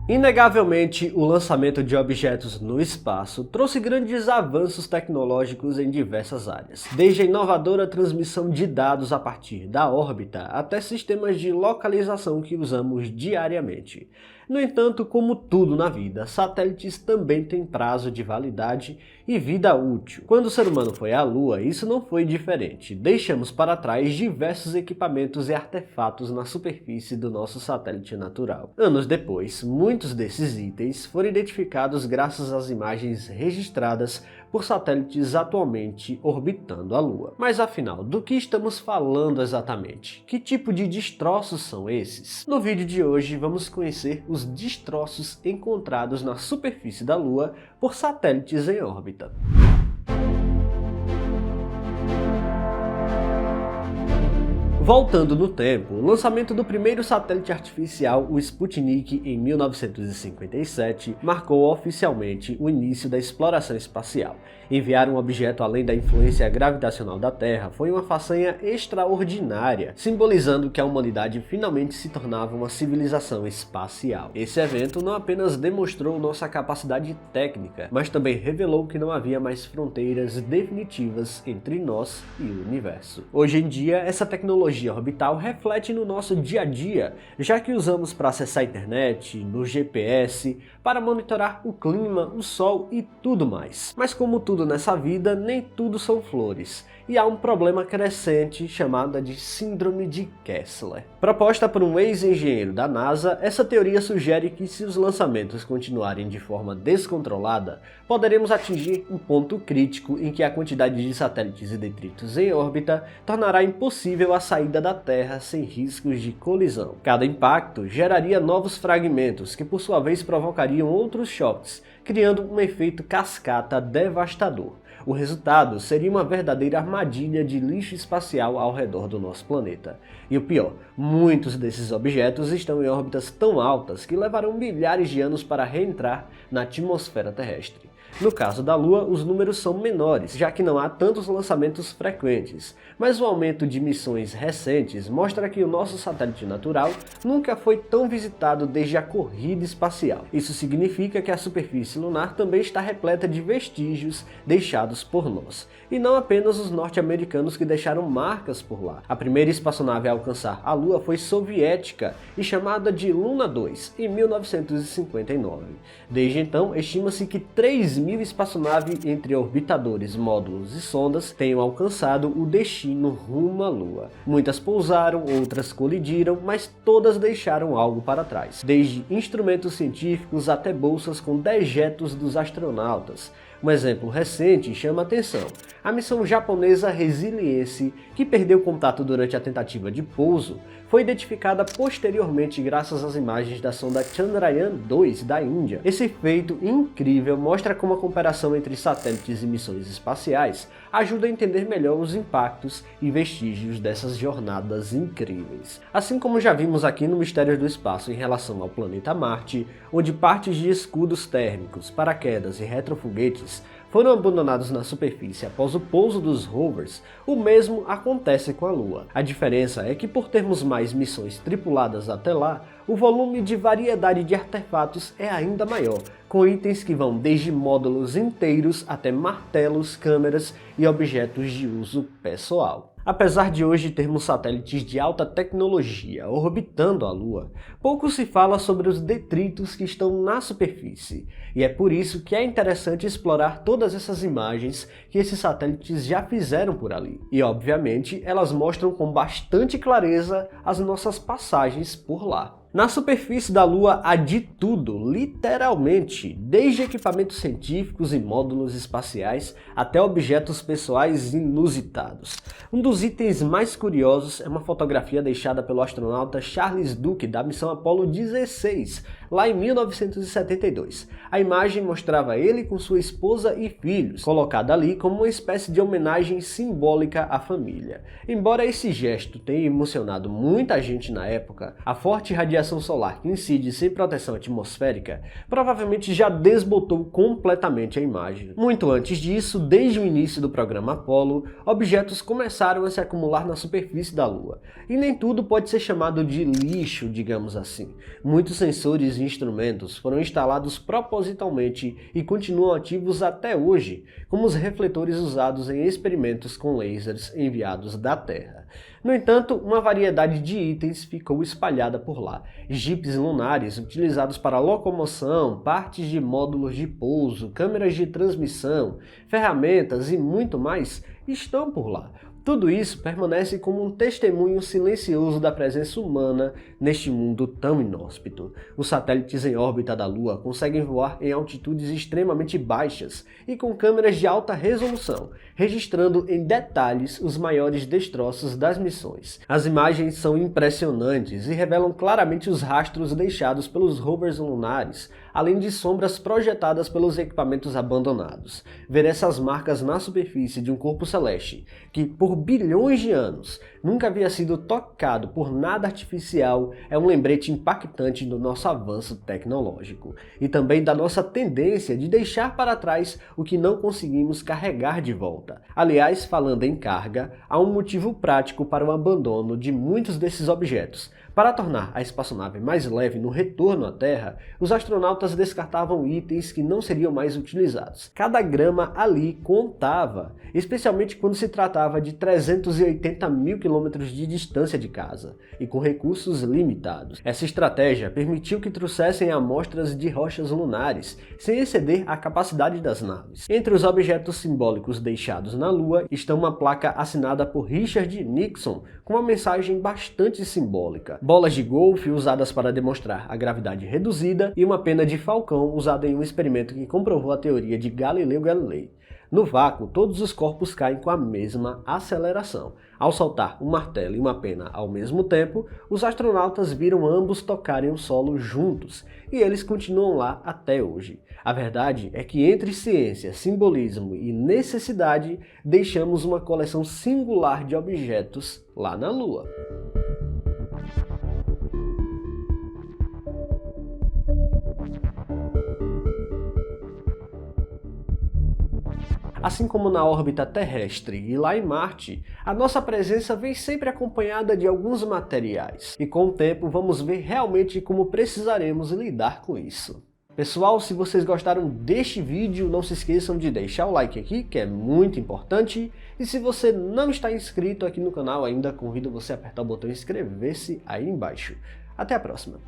Inegavelmente, o lançamento de objetos no espaço trouxe grandes avanços tecnológicos em diversas áreas, desde a inovadora transmissão de dados a partir da órbita até sistemas de localização que usamos diariamente. No entanto, como tudo na vida, satélites também têm prazo de validade e vida útil. Quando o ser humano foi à Lua, isso não foi diferente. Deixamos para trás diversos equipamentos e artefatos na superfície do nosso satélite natural. Anos depois, muitos desses itens foram identificados graças às imagens registradas por satélites atualmente orbitando a Lua. Mas afinal, do que estamos falando exatamente? Que tipo de destroços são esses? No vídeo de hoje vamos conhecer os destroços encontrados na superfície da Lua por satélites em órbita. Voltando no tempo, o lançamento do primeiro satélite artificial, o Sputnik, em 1957, marcou oficialmente o início da exploração espacial. Enviar um objeto além da influência gravitacional da Terra foi uma façanha extraordinária, simbolizando que a humanidade finalmente se tornava uma civilização espacial. Esse evento não apenas demonstrou nossa capacidade técnica, mas também revelou que não havia mais fronteiras definitivas entre nós e o universo. Hoje em dia, essa tecnologia orbital reflete no nosso dia a dia, já que usamos para acessar a internet, no GPS, para monitorar o clima, o sol e tudo mais. Mas como tudo nessa vida, nem tudo são flores. E há um problema crescente chamado de Síndrome de Kessler. Proposta por um ex-engenheiro da NASA, essa teoria sugere que se os lançamentos continuarem de forma descontrolada, poderemos atingir um ponto crítico em que a quantidade de satélites e detritos em órbita tornará impossível a saída da Terra sem riscos de colisão. Cada impacto geraria novos fragmentos que por sua vez provocariam outros choques, criando um efeito cascata devastador. O resultado seria uma verdadeira armadilha de lixo espacial ao redor do nosso planeta. E o pior, muitos desses objetos estão em órbitas tão altas que levarão milhares de anos para reentrar na atmosfera terrestre. No caso da Lua, os números são menores, já que não há tantos lançamentos frequentes, mas o aumento de missões recentes mostra que o nosso satélite natural nunca foi tão visitado desde a corrida espacial. Isso significa que a superfície lunar também está repleta de vestígios deixados por nós, e não apenas os norte-americanos que deixaram marcas por lá. A primeira espaçonave a alcançar a Lua foi soviética e chamada de Luna 2, em 1959. Desde então, estima-se que 3.000 espaçonaves entre orbitadores, módulos e sondas tenham alcançado o destino rumo à Lua. Muitas pousaram, outras colidiram, mas todas deixaram algo para trás, desde instrumentos científicos até bolsas com dejetos dos astronautas. Um exemplo recente chama a atenção: a missão japonesa Resilience, que perdeu contato durante a tentativa de pouso, foi identificada posteriormente graças às imagens da sonda Chandrayaan-2 da Índia. Esse feito incrível mostra como a comparação entre satélites e missões espaciais ajuda a entender melhor os impactos e vestígios dessas jornadas incríveis. Assim como já vimos aqui no Mistérios do Espaço em relação ao planeta Marte, onde partes de escudos térmicos, paraquedas e retrofoguetes foram abandonados na superfície após o pouso dos rovers, o mesmo acontece com a Lua. A diferença é que, por termos mais missões tripuladas até lá, o volume de variedade de artefatos é ainda maior, com itens que vão desde módulos inteiros até martelos, câmeras e objetos de uso pessoal. Apesar de hoje termos satélites de alta tecnologia orbitando a Lua, pouco se fala sobre os detritos que estão na superfície, e é por isso que é interessante explorar todas essas imagens que esses satélites já fizeram por ali. E obviamente elas mostram com bastante clareza as nossas passagens por lá. Na superfície da Lua há de tudo, literalmente, desde equipamentos científicos e módulos espaciais até objetos pessoais inusitados. Um dos itens mais curiosos é uma fotografia deixada pelo astronauta Charles Duke da missão Apollo 16, lá em 1972. A imagem mostrava ele com sua esposa e filhos, colocada ali como uma espécie de homenagem simbólica à família. Embora esse gesto tenha emocionado muita gente na época, a forte radiação radiação solar que incide sem proteção atmosférica provavelmente já desbotou completamente a imagem. Muito antes disso, desde o início do programa Apollo, objetos começaram a se acumular na superfície da Lua. E nem tudo pode ser chamado de lixo, digamos assim. Muitos sensores e instrumentos foram instalados propositalmente e continuam ativos até hoje, como os refletores usados em experimentos com lasers enviados da Terra. No entanto, uma variedade de itens ficou espalhada por lá. Jipes lunares utilizados para locomoção, partes de módulos de pouso, câmeras de transmissão, ferramentas e muito mais estão por lá. Tudo isso permanece como um testemunho silencioso da presença humana neste mundo tão inóspito. Os satélites em órbita da Lua conseguem voar em altitudes extremamente baixas e com câmeras de alta resolução, registrando em detalhes os maiores destroços das missões. As imagens são impressionantes e revelam claramente os rastros deixados pelos rovers lunares, além de sombras projetadas pelos equipamentos abandonados. Ver essas marcas na superfície de um corpo celeste, que por bilhões de anos nunca havia sido tocado por nada artificial, é um lembrete impactante do nosso avanço tecnológico e também da nossa tendência de deixar para trás o que não conseguimos carregar de volta. Aliás, falando em carga, há um motivo prático para o abandono de muitos desses objetos. Para tornar a espaçonave mais leve no retorno à Terra, os astronautas descartavam itens que não seriam mais utilizados. Cada grama ali contava, especialmente quando se tratava de 380 mil quilômetros de distância de casa, e com recursos limitados. Essa estratégia permitiu que trouxessem amostras de rochas lunares, sem exceder a capacidade das naves. Entre os objetos simbólicos deixados na Lua está uma placa assinada por Richard Nixon, com uma mensagem bastante simbólica. Bolas de golfe usadas para demonstrar a gravidade reduzida e uma pena de falcão usada em um experimento que comprovou a teoria de Galileu Galilei. No vácuo, todos os corpos caem com a mesma aceleração. Ao soltar um martelo e uma pena ao mesmo tempo, os astronautas viram ambos tocarem o solo juntos, e eles continuam lá até hoje. A verdade é que entre ciência, simbolismo e necessidade, deixamos uma coleção singular de objetos lá na Lua. Assim como na órbita terrestre e lá em Marte, a nossa presença vem sempre acompanhada de alguns materiais. E com o tempo vamos ver realmente como precisaremos lidar com isso. Pessoal, se vocês gostaram deste vídeo, não se esqueçam de deixar o like aqui, que é muito importante. E se você não está inscrito aqui no canal ainda, convido você a apertar o botão inscrever-se aí embaixo. Até a próxima!